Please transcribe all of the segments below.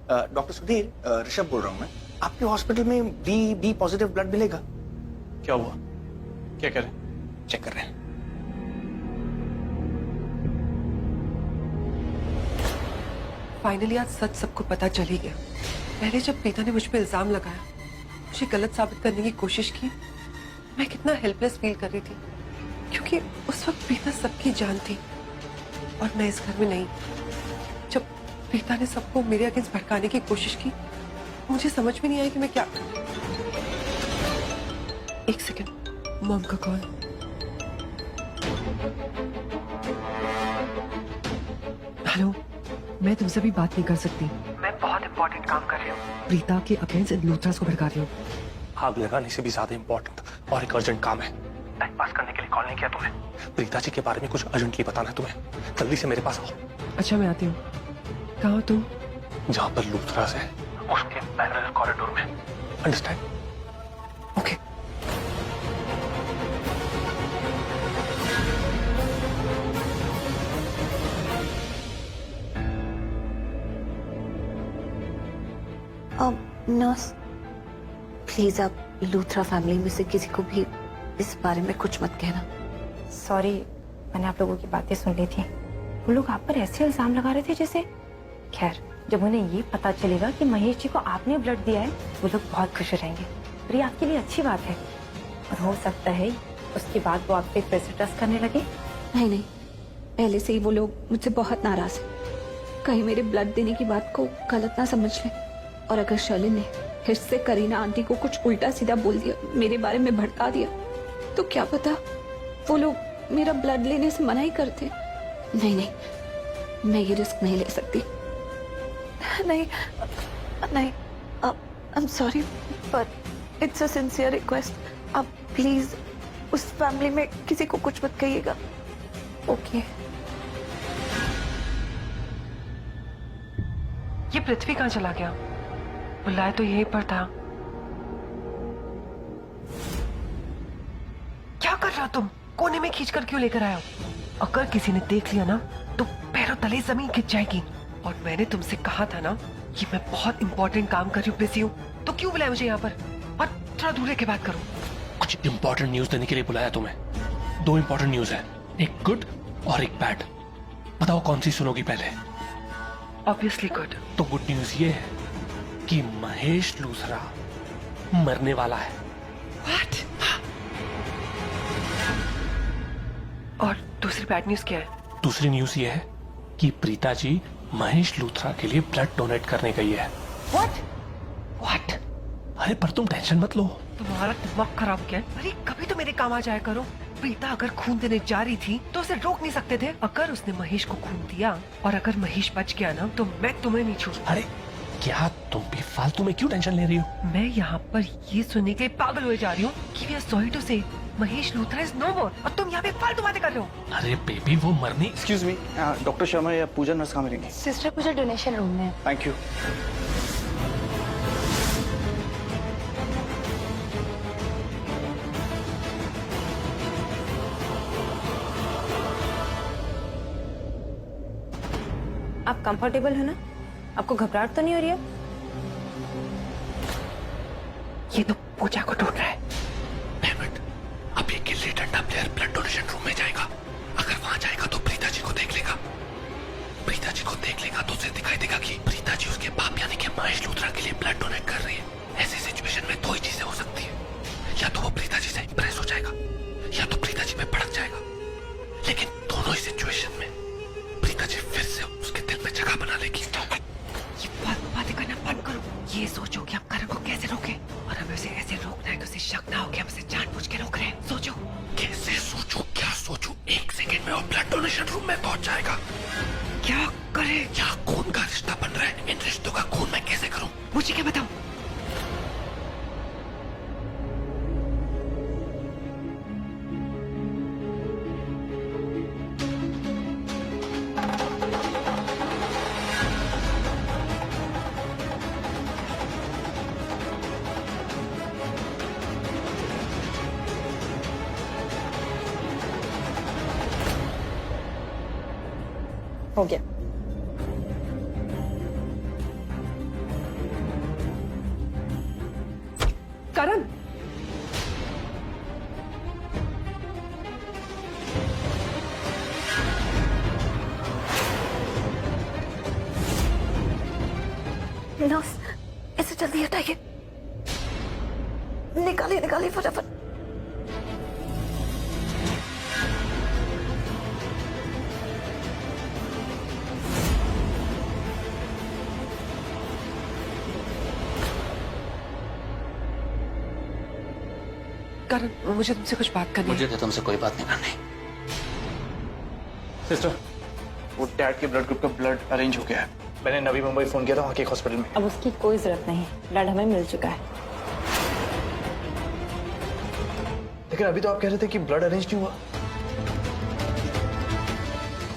Doctor Sudhir, Rishabh बोल रहा हूँ मैं। आपके हॉस्पिटल में बी पॉजिटिव ब्लड मिलेगा? क्या हुआ? क्या कह रहे हैं? चेक कर रहे हैं। फाइनली आज सच सबको पता चल ही गया। पहले जब प्रीता ने मुझ पे इल्जाम लगाया, मुझे गलत साबित करने की कोशिश की, मैं कितना हेल्पलेस फील कर रही थी, क्योंकि उस वक्त प्रीता सबकी जान थी और मैं इस घर में नहीं। जब प्रीता ने सबको मेरे अगेंस्ट भड़काने की कोशिश की, मुझे समझ में नहीं आई कि मैं क्या करूं। एक सेकंड, मॉम का कॉल। हेलो, मैं तुमसे भी बात नहीं कर सकती। मैं बहुत इंपॉर्टेंट काम कर रही हूँ। प्रीता के अगेंस्ट इन लूथरास को भड़का रही हूँ। आग लगाने से भी ज्यादा इंपॉर्टेंट और एक अर्जेंट काम है। टाइम पास करने के लिए कॉल नहीं किया तुम्हें। प्रीता जी के बारे में कुछ अर्जेंटली बताना है तुम्हें। जल्दी से मेरे पास आओ। अच्छा, मैं आती हूँ। कहाँ हो तुम? जहाँ पर लूथरास है उसके पैरेलल कॉरिडोर में। अंडरस्टैंड? ओके। नर्स, प्लीज आप लूथरा फैमिली में से किसी को भी इस बारे में कुछ मत कहना। सॉरी, मैंने आप लोगों की बातें सुन ली थी। वो लोग आप पर ऐसे इल्जाम लगा रहे थे जैसे। खैर, जब उन्हें ये पता चलेगा कि महेश जी को आपने ब्लड दिया है, वो लोग बहुत खुश रहेंगे और ये आपके लिए अच्छी बात है। और हो सकता है उसके बाद वो आप पे फिर से ट्रस्ट करने लगे। नहीं नहीं, पहले से ही वो लोग मुझसे बहुत नाराज हैं। कहीं मेरे ब्लड देने की बात को गलत ना समझ लें। और अगर शर्लिन ने फिर से करीना आंटी को कुछ उल्टा सीधा बोल दिया, मेरे बारे में भड़का दिया, तो क्या पता वो लोग मेरा ब्लड लेने से मना ही करते। नहीं नहीं, मैं ये रिस्क नहीं ले सकती। नहीं नहीं, I am sorry but it's a sincere request. आप प्लीज उस फैमिली में किसी को कुछ मत कहिएगा। ओके। ये पृथ्वी कहाँ चला गया? बुलाया तो यहीं पर था। क्या कर रहे हो तुम? कोने में खींचकर क्यों लेकर आए हो? अगर किसी ने देख लिया ना तो पैरों तले जमीन खिंच जाएगी। और मैंने तुमसे कहा था ना कि मैं बहुत इंपॉर्टेंट काम कर रही हूँ, बिजी हूँ, तो क्यों बुलाया मुझे यहाँ पर? और थोड़ा दूर रह के बात करो। कुछ इंपॉर्टेंट न्यूज देने के लिए बुलाया तुम्हें। 2 इंपॉर्टेंट न्यूज है, एक गुड और एक बैड। बताओ कौन सी सुनोगी पहले? Obviously good. तो गुड न्यूज ये है कि महेश लूथरा मरने वाला है। What? और दूसरी बैड न्यूज क्या है? दूसरी न्यूज ये है कि प्रीता जी महेश लूथरा के लिए ब्लड डोनेट करने गई है। What? What? अरे पर तुम टेंशन मत लो। तुम्हारा दिमाग खराब क्या है? अरे कभी तो मेरे काम आ जाया करो। प्रीता अगर खून देने जा रही थी तो उसे रोक नहीं सकते थे? अगर उसने महेश को खून दिया और अगर महेश बच गया ना, तो मैं तुम्हें नहीं छोड़ूंगा। अरे क्या तुम भी फालतू में क्यों टेंशन ले रही हो? मैं यहाँ पर ये सुनने के लिए पागल हुए जा रही हूँ कि वी आर सॉरी टू से महेश लूथरा इज नो मोर, और तुम यहाँ पे फालतू बातें कर रहे हो। अरे बेबी वो मरनी। एक्सक्यूज मी, डॉक्टर शर्मा या पूजा नर्स कहाँ मिलेंगी? सिस्टर पूजा डोनेशन रूम में। Thank you. आप कंफर्टेबल है ना? आपको घबराहट तो नहीं हो रही है? ये तो पूजा को ढूंढ रहा है। अब ये gilli danda player blood donation room में जाएगा। अगर वहां जाएगा तो प्रीता जी को देख लेगा। प्रीता जी को देख लेगा तो उसे दिखाई देगा कि प्रीता जी उसके बाप यानी कि महेश लूथरा के लिए ब्लड डोनेट कर रही है। ऐसी सिचुएशन में 2 ही चीजें हो सकती है, या तो वो प्रीता जी से इंप्रेस हो जाएगा या तो प्रीता जी पे भड़क जाएगा। लेकिन दोनों ही सिचुएशन में प्रीता जी फिर से उसके दिल में जगह बना लेगी। ये बातें करना बंद करो। ये सोचो कि हम करण को कैसे रोके, और हमें उसे ऐसे रोकना है कि उसे शक ना हो कि हम उसे जानबूझ के रोक रहे हैं। सोचो। कैसे सोचूं, क्या सोचूं? 1 सेकंड में वो ब्लड डोनेशन रूम में पहुंच जाएगा। क्या करे? क्या खून का रिश्ता बन रहा है? इन रिश्तों का खून मैं कैसे करूं? मुझे क्या बताऊं? हो गया। करण, नर्स, इसे जल्दी हटाइए, निकालिए निकालिए फटाफट। करण, मुझे तुमसे कुछ बात करनी है। मुझे तो तुमसे कोई बात नहीं करनी। सिस्टर, वो डैड के ब्लड ग्रुप का ब्लड अरेंज हो गया है। मैंने नवी मुंबई फोन किया था वहाँ के हॉस्पिटल में। अब उसकी कोई जरूरत नहीं, ब्लड हमें मिल चुका है। लेकिन अभी तो आप कह रहे थे कि ब्लड अरेंज नहीं हुआ।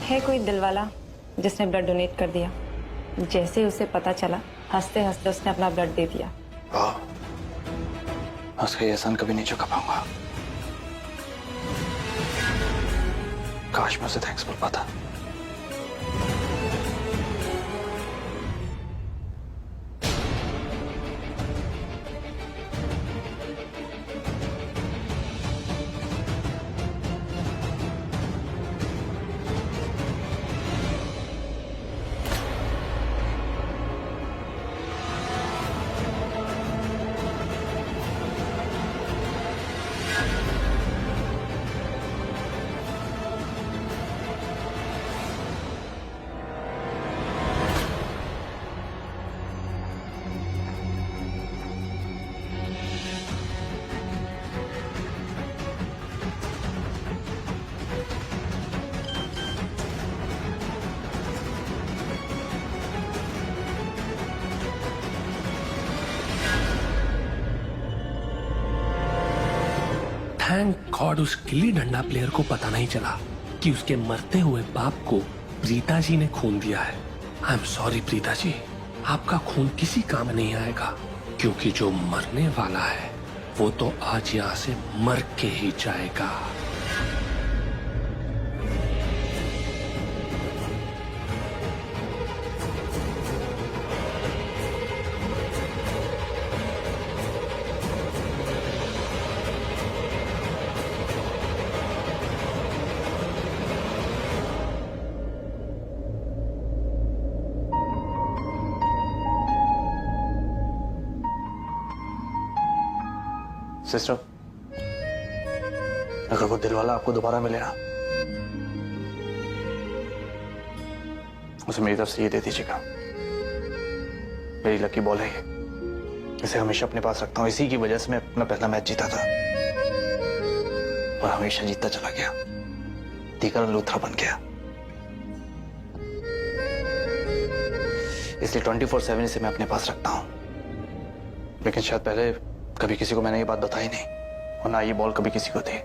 है कोई दिलवाला जिसने ब्लड डोनेट कर दिया। जैसे ही उसे पता चला, हंसते हंसते उसने अपना ब्लड दे दिया। वाह, उसका ये एहसान कभी नहीं चुका पाऊंगा। काश मैं उसे थैंक्स बोल पाता। थैंक गॉड उस गिल्ली डंडा प्लेयर को पता नहीं चला कि उसके मरते हुए बाप को प्रीता जी ने खून दिया है। I am sorry Preeta ji, आपका खून किसी काम नहीं आएगा, क्योंकि जो मरने वाला है वो तो आज यहाँ से मर के ही जाएगा। सिस्टर, अगर वो दिलवाला आपको दोबारा मिले ना, उसे मेरी तरफ से ये दे दीजिएगा। मेरी लकी बॉल है ये, इसे हमेशा अपने पास रखता हूँ। इसी की वजह से मैं अपना पहला मैच जीता था और हमेशा जीतता चला गया। तीकर लूथरा बन गया। इसलिए 24/7 इसे मैं अपने पास रखता हूँ। लेकिन शायद पहले कभी किसी को मैंने ये बात बताई नहीं, और ना ये बॉल कभी किसी को दी।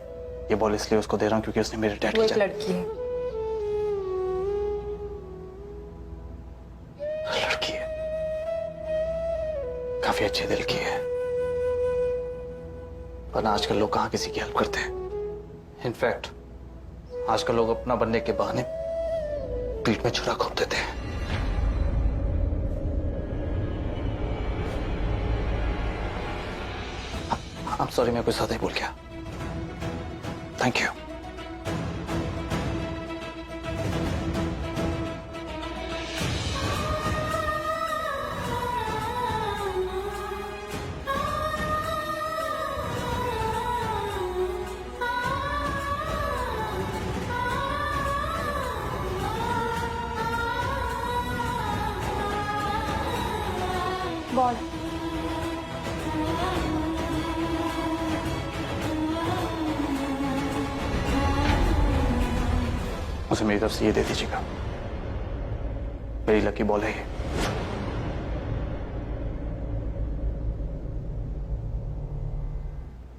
ये बॉल इसलिए उसको दे रहा हूँ क्योंकि उसने मेरे डैड वो की एक लड़की है। लड़की है, काफी अच्छे दिल की है, वरना आजकल लोग कहाँ किसी की हेल्प करते हैं। इनफैक्ट आजकल लोग अपना बनने के बहाने पीठ में छुरा घोंप देते हैं। I'm sorry, मैं कुछ ज्यादा ही बोल गया। Thank you. बॉल उसे मेरी तरफ से ये दे दीजिएगा। मेरी लकी बॉल है ये।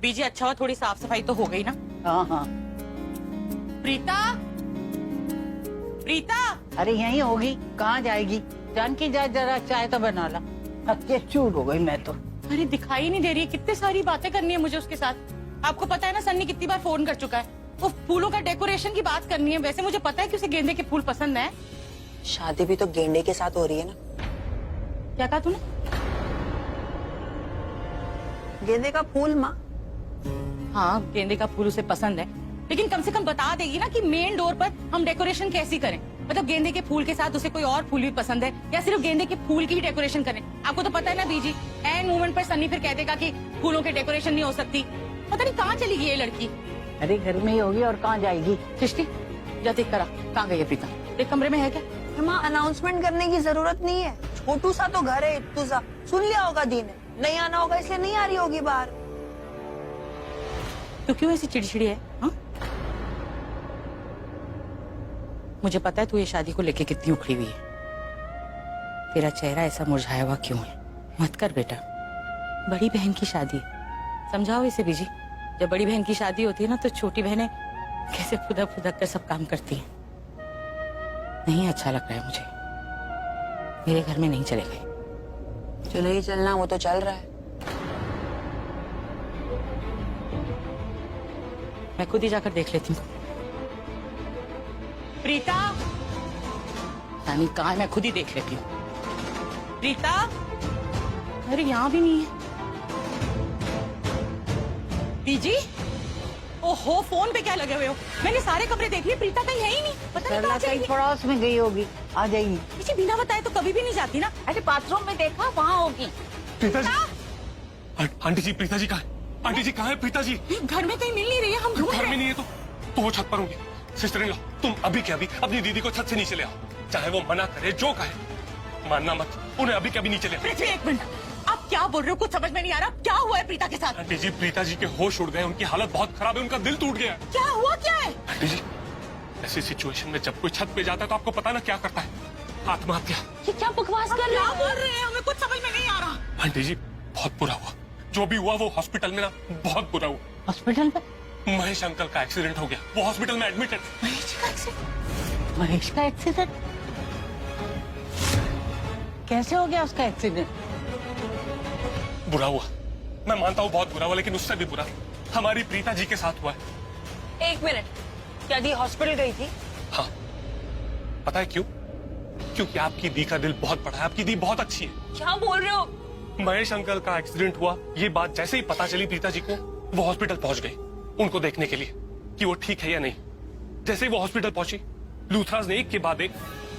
बीजी अच्छा हुआ थोड़ी साफ सफाई तो हो गई ना। हाँ हाँ, प्रीता, प्रीता, अरे यहीं होगी, कहाँ जाएगी? जानकी जा, जरा चाय तो बना ला। अच्छे चूर हो गई मैं तो। अरे दिखाई नहीं दे रही है, कितनी सारी बातें करनी है मुझे उसके साथ। आपको पता है ना सन्नी कितनी बार फोन कर चुका है। वो फूलों का डेकोरेशन की बात करनी है। वैसे मुझे पता है कि उसे गेंदे के फूल पसंद है। शादी भी तो गेंडे के साथ हो रही है ना। क्या कहा तूने? गेंदे का फूल माँ। हाँ, गेंदे का फूल उसे पसंद है, लेकिन कम से कम बता देगी ना कि मेन डोर पर हम डेकोरेशन कैसी करें। मतलब गेंदे के फूल के साथ उसे कोई और फूल भी पसंद है या सिर्फ गेंदे के फूल की ही डेकोरेशन करें। आपको तो पता है ना बीजी, एंड मोमेंट पर सन्नी फिर कह देगा कि फूलों की डेकोरेशन नहीं हो सकती। पता नहीं कहाँ चली गई ये लड़की। अरे घर में ही होगी और कहाँ जाएगी। सृष्टि जा देख करा, कहाँ गई है प्रीता? एक कमरे में है क्या? माँ अनाउंसमेंट करने की जरूरत नहीं है, छोटू सा तो घर है, इत्तू सा। सुन लिया होगा दी ने, नहीं आना होगा इसलिए नहीं आ रही होगी बाहर। तो क्यों ऐसी चिड़चिड़ी है हा? मुझे पता है तू ये शादी को लेके कितनी उखड़ी हुई है। तेरा चेहरा ऐसा मुरझाया हुआ क्यों है? मत कर बेटा, बड़ी बहन की शादी है, समझाओ इसे बीजी। जब बड़ी बहन की शादी होती है ना तो छोटी बहनें कैसे फुदक फुदक कर सब काम करती हैं। नहीं अच्छा लग रहा है मुझे, मेरे घर में नहीं चलेगा। जो नहीं चलना वो तो चल रहा है। मैं खुद ही जाकर देख लेती हूँ। प्रीता, रानी कहाँ है? मैं खुद ही देख लेती हूँ। प्रीता, अरे यहाँ भी नहीं है। बीजी, ओहो फोन पे क्या लगे हुए हो? मैंने सारे कमरे देख लिए, प्रीता कहीं है ही नहीं। पता नहीं कहाँ चली कहीं गई। पड़ोस में गई होगी, आ जाएगी। बीजी बिना बताए तो कभी भी नहीं जाती ना। अरे बाथरूम में देखा, वहाँ होगी। प्रीता जी, आंटी जी, प्रीता जी कहाँ है? आंटी जी कहाँ है प्रीता जी? घर में कहीं मिल नहीं रही है, हम ढूंढ घर रहे में हैं। नहीं है तो वो छत पर होंगी। सिस्टर इन लॉ, तुम अभी के अभी अपनी दीदी को छत से नीचे ले आओ, चाहे वो मना करे जो कहे, मानना मत, उन्हें अभी के अभी नीचे ले आओ। पृथ्वी एक मिनट, आप क्या बोल रहे हो? कुछ समझ में नहीं आ रहा। क्या हुआ है प्रीता के साथ? आंटी जी, प्रीता जी के होश उड़ गए, उनकी हालत बहुत खराब है, उनका दिल टूट गया। क्या हुआ क्या है? आंटी जी, ऐसी सिचुएशन में जब कोई छत पे जाता है तो आपको पता ना क्या करता है, आत्महत्या। ये क्या बकवास कर रहे हैं? क्या बोल रहे हैं? हमें कुछ समझ में नहीं आ रहा। आंटी जी बहुत बुरा हुआ, जो भी हुआ वो हॉस्पिटल में ना बहुत बुरा हुआ। हॉस्पिटल में महेश अंकल का एक्सीडेंट हो गया, वो हॉस्पिटल में एडमिट है। महेश का एक्सीडेंट? महेश का एक्सीडेंट कैसे हो गया? उसका एक्सीडेंट बुरा हुआ, मैं मानता हूँ बहुत बुरा हुआ, लेकिन उससे भी बुरा हमारी प्रीता जी के साथ हुआ है। एक मिनट, क्या दी हॉस्पिटल गई थी? हाँ, पता है क्यों? क्योंकि आपकी दी का दिल बहुत बड़ा है, आपकी दी बहुत अच्छी है। क्या बोल रहे हो? महेश अंकल का एक्सीडेंट हुआ, ये बात जैसे ही पता चली प्रीता जी को, वो हॉस्पिटल पहुंच गई उनको देखने के लिए कि वो ठीक है या नहीं। जैसे ही वो हॉस्पिटल पहुंची, लूथराज ने एक के बाद एक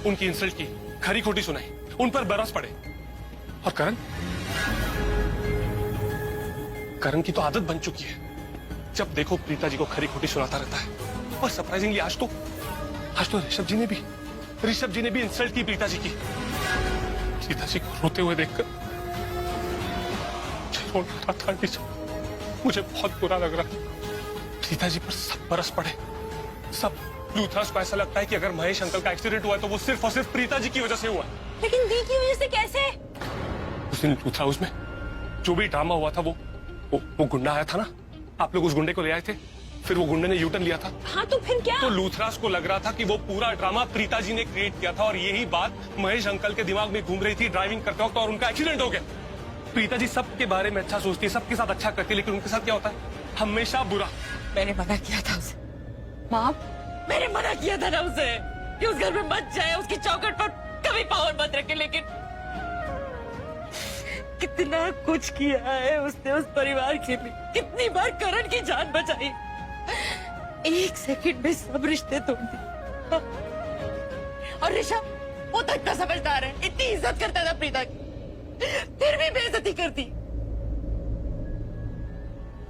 उनकी इंसल्ट की, खरी खोटी सुनाई, उन पर बरस पड़े। और करण की तो आदत बन चुकी है, जब देखो प्रीता जी को खरी खोटी सुनाता रहता है। और सरप्राइजिंगली आज तो ऋषभ जी ने भी इंसल्ट की प्रीता जी की। प्रीता जी को रोते हुए देखकर रो रहा था आंटी जी, मुझे बहुत बुरा लग रहा था। प्रीता जी पर सब बरस पड़े, सब। लूथराज को ऐसा लगता है कि अगर महेश अंकल का एक्सीडेंट हुआ है तो वो सिर्फ और सिर्फ प्रीता जी की वजह से हुआ। लेकिन दी की वजह से कैसे? उस दिन लूथरा उसमें जो भी ड्रामा हुआ था, वो गुंडा आया था ना, आप लोग उस गुंडे को ले आए थे, फिर वो गुंडे ने यूटर्न लिया था। हाँ तो फिर क्या? तो लूथराज को लग रहा था कि वो पूरा ड्रामा प्रीता जी ने क्रिएट किया था और यही बात महेश अंकल के दिमाग में घूम रही थी ड्राइविंग करते वक्त, और उनका एक्सीडेंट हो गया। प्रीता जी सबके बारे में अच्छा सोचती है, सबके साथ अच्छा करती है, लेकिन उनके साथ क्या होता है? हमेशा बुरा। मैंने मना किया था उसे। माँ, मैंने मना किया था ना उसे कि उस घर में मत जाए, उसकी चौखट पर कभी पावर मत रखे, लेकिन कितना कुछ किया है उसने उस परिवार के लिए। कितनी बार करण की जान बचाई, एक सेकंड में सब रिश्ते तोड़ दिए। और ऋषभ वो तो इतना समझदार है, इतनी इज्जत करता था प्रीता की, फिर भी बेइज्जती करती।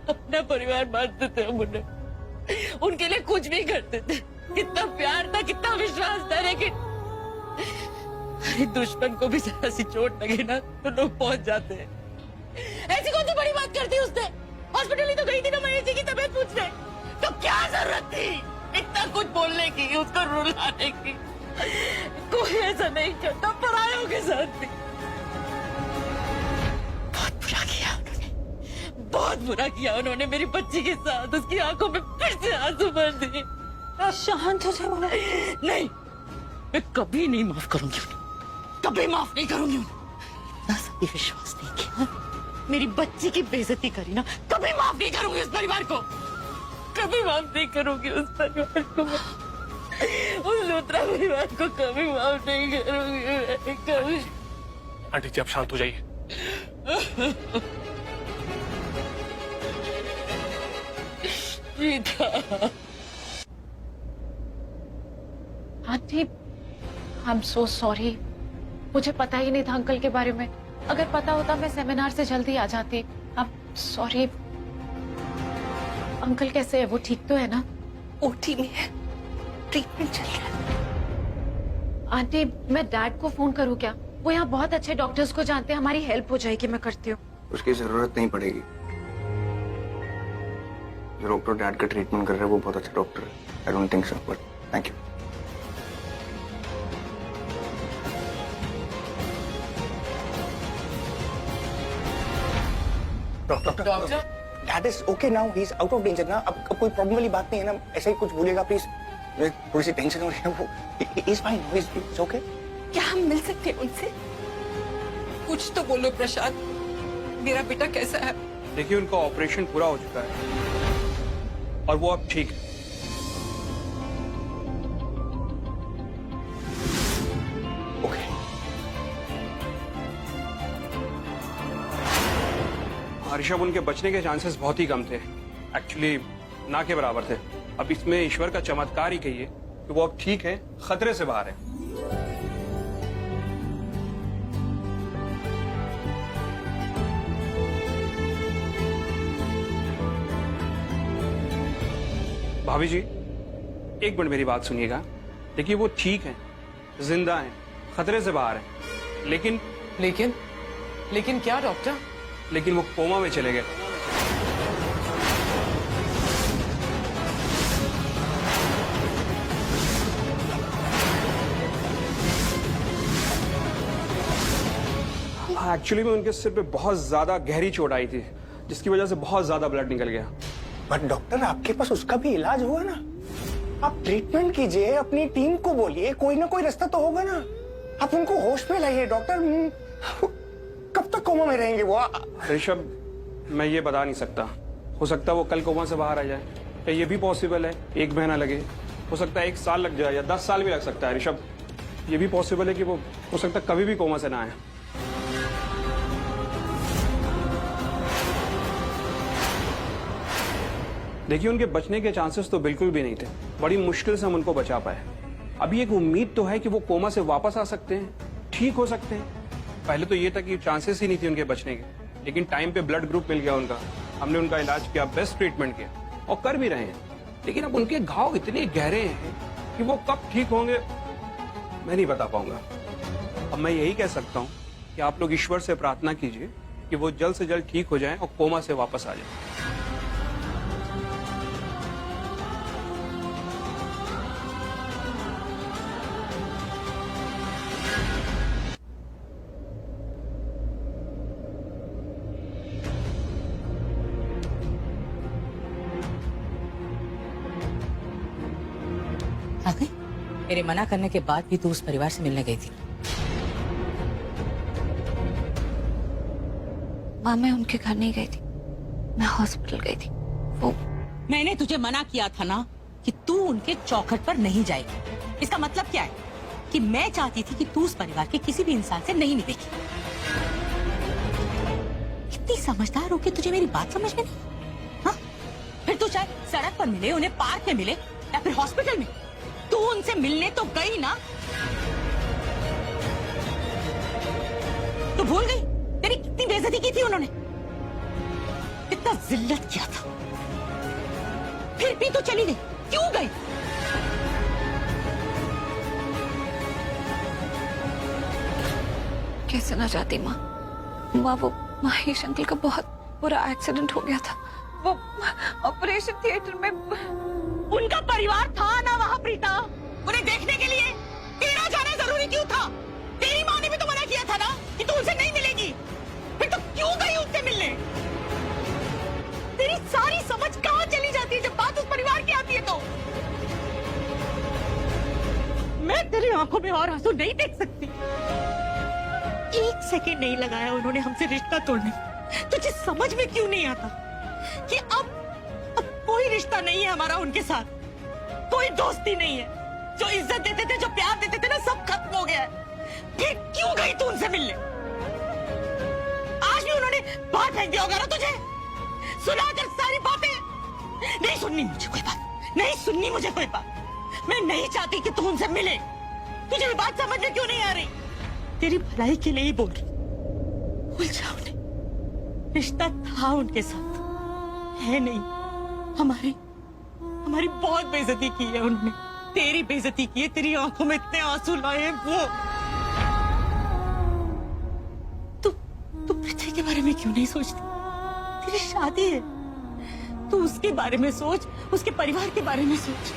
अपना परिवार मानते थे हम उन्हें, उनके लिए कुछ भी करते थे, कितना प्यार था, कितना विश्वास था। लेकिन अरे दुश्मन को भी जरा सी चोट लगे ना तो लोग पहुंच जाते हैं। ऐसी कौन सी बड़ी बात करती उसने? हॉस्पिटल ही तो गई थी ना महेश जी की तबीयत पूछने, तो क्या जरूरत थी इतना कुछ बोलने की, उसको रुलाने की? कोई ऐसा नहीं करता परायों के साथ भी। बहुत बुरा किया उन्होंने, बहुत बुरा किया उन्होंने मेरी बच्ची के साथ। उसकी आंखों में फिर से आंसू भर दिए। शांत हो जाओ। नहीं, मैं कभी नहीं माफ करूंगी उन्हें, कभी माफ नहीं करूंगी उन्हें। ना सभी विश्वास नहीं किया, मेरी बच्ची की बेइज्जती करी ना, कभी माफ नहीं करूंगी उस परिवार को, कभी माफ नहीं करूंगी उस परिवार को, उस लूथरा परिवार को कभी माफ नहीं करूंगी, कभी। आंटी जी आप शांत हो जाइए। Preeta. Aunty, I am so sorry. मुझे पता ही नहीं था अंकल के बारे में। अगर पता होता मैं सेमिनार से जल्दी आ जाती। I am sorry. अंकल कैसे है? वो ठीक तो है ना? ओटी में है, ट्रीटमेंट चल रहा है। आंटी, मैं डैड को फोन करूं क्या? वो यहाँ बहुत अच्छे डॉक्टर्स को जानते हैं, हमारी हेल्प हो जाएगी। मैं करती हूँ। उसकी जरूरत नहीं पड़ेगी। जो डॉक्टर डैड का ट्रीटमेंट कर रहे हैं वो बहुत अच्छा डॉक्टर है। I don't think so, but thank you. Doctor that is okay now, he is out of danger ना। अब कोई प्रॉब्लम वाली बात नहीं है ना। ऐसा ही कुछ बोलेगा प्लीज, मुझे थोड़ी सी टेंशन हो रही है। वो इज फाइन, इज ओके। क्या हम मिल सकते हैं उनसे? कुछ तो बोलो प्रशांत, मेरा बेटा कैसा है? देखिए, उनका ऑपरेशन पूरा हो चुका है और वो अब ठीक है। ओके। ऋषभ, उनके बचने के चांसेस बहुत ही कम थे, एक्चुअली ना के बराबर थे। अब इसमें ईश्वर का चमत्कार ही कहिए कि वो अब ठीक है, खतरे से बाहर है। भाभी जी, एक मिनट मेरी बात सुनिएगा। देखिए, वो ठीक है, जिंदा है, खतरे से बाहर है, लेकिन लेकिन क्या डॉक्टर? लेकिन वो कोमा में चले गए। एक्चुअली में उनके सिर पे बहुत ज्यादा गहरी चोट आई थी, जिसकी वजह से बहुत ज्यादा ब्लड निकल गया। बट डॉक्टर, आपके पास उसका भी इलाज हुआ ना। आप ट्रीटमेंट कीजिए, अपनी टीम को बोलिए, कोई ना कोई रास्ता तो होगा ना। आप उनको होश में लाइए डॉक्टर। कब तक कोमा में रहेंगे वो? ऋषभ, मैं ये बता नहीं सकता। हो सकता है वो कल कोमा से बाहर आ जाए, क्या ये भी पॉसिबल है? 1 महीना लगे, हो सकता है 1 साल लग जाए, या 10 साल भी लग सकता है। ऋषभ, ये भी पॉसिबल है कि वो हो सकता है कभी भी कोमा से ना आए। देखिए, उनके बचने के चांसेस तो बिल्कुल भी नहीं थे। बड़ी मुश्किल से हम उनको बचा पाए। अभी एक उम्मीद तो है कि वो कोमा से वापस आ सकते हैं, ठीक हो सकते हैं। पहले तो ये था कि चांसेस ही नहीं थे उनके बचने के, लेकिन टाइम पे ब्लड ग्रुप मिल गया उनका। हमने उनका इलाज किया, बेस्ट ट्रीटमेंट किया और कर भी रहे हैं। लेकिन अब उनके घाव इतने गहरे हैं कि वो कब ठीक होंगे मैं नहीं बता पाऊंगा। अब मैं यही कह सकता हूँ कि आप लोग ईश्वर से प्रार्थना कीजिए कि वो जल्द से जल्द ठीक हो जाएं और कोमा से वापस आ जाएं। आ गई? मेरे मना करने के बाद भी तू उस परिवार से मिलने गई थी? माँ, मैं उनके घर नहीं गई थी, मैं हॉस्पिटल गई थी। वो मैंने तुझे मना किया था ना कि तू उनके चौखट पर नहीं जाएगी। इसका मतलब क्या है? कि मैं चाहती थी कि तू उस परिवार के किसी भी इंसान से नहीं मिलेगी। कितनी समझदार हो कि तुझे मेरी बात समझ में नहीं? हाँ? फिर तू चाहे सड़क पर मिले, उन्हें पार्क में मिले या फिर हॉस्पिटल में, तू उनसे मिलने तो गई ना। तू भूल गई तेरी कितनी बेइज्जती की थी उन्होंने, कितना जिल्लत किया था। फिर भी तू चली गई, क्यों गई? कैसे ना जाती माँ? वो महेश अंकल का बहुत बुरा एक्सीडेंट हो गया था। वो ऑपरेशन थिएटर में उनका परिवार था ना वहाँ प्रीता, उन्हें देखने के लिए तेरा जाना जरूरी क्यों था? तेरी माँ ने भी तो मना किया था ना कि तू उनसे नहीं मिलेगी, फिर तो क्यों गई उनसे मिलने? तेरी सारी समझ कहाँ चली जाती है जब बात उस परिवार की आती है तो? मैं तेरी आंखों में और आंसू नहीं देख सकती। 1 सेकेंड नहीं लगाया उन्होंने हमसे रिश्ता तोड़ने। तुझे समझ में क्यों नहीं आता कि अब कोई रिश्ता नहीं है हमारा उनके साथ, कोई दोस्ती नहीं है। जो इज्जत देते थे, जो प्यार देते थे ना, सब खत्म हो गया है। फिर क्यों गई तू उनसे मिलने? आज भी उन्होंने बाहर फेंक दिया होगा ना तुझे, सुना कर सारी बातें। नहीं सुननी मुझे कोई बात, नहीं सुननी मुझे कोई बात। मैं नहीं चाहती कि तू उनसे मिले। तुझे ये बात समझ में क्यों नहीं आ रही? तेरी भलाई के लिए ही बोल रही। भूल जाओ उन्हें, रिश्ता था उनके साथ, है नहीं। हमारी बहुत बेइज्जती की है उन्होंने, तेरी बेइज्जती की है। तेरी आंखों में इतने आंसू लाए हैं वो। तू पृथ्वी के बारे में क्यों नहीं सोचती? तेरी शादी है, तू उसके बारे में सोच, उसके परिवार के बारे में सोच।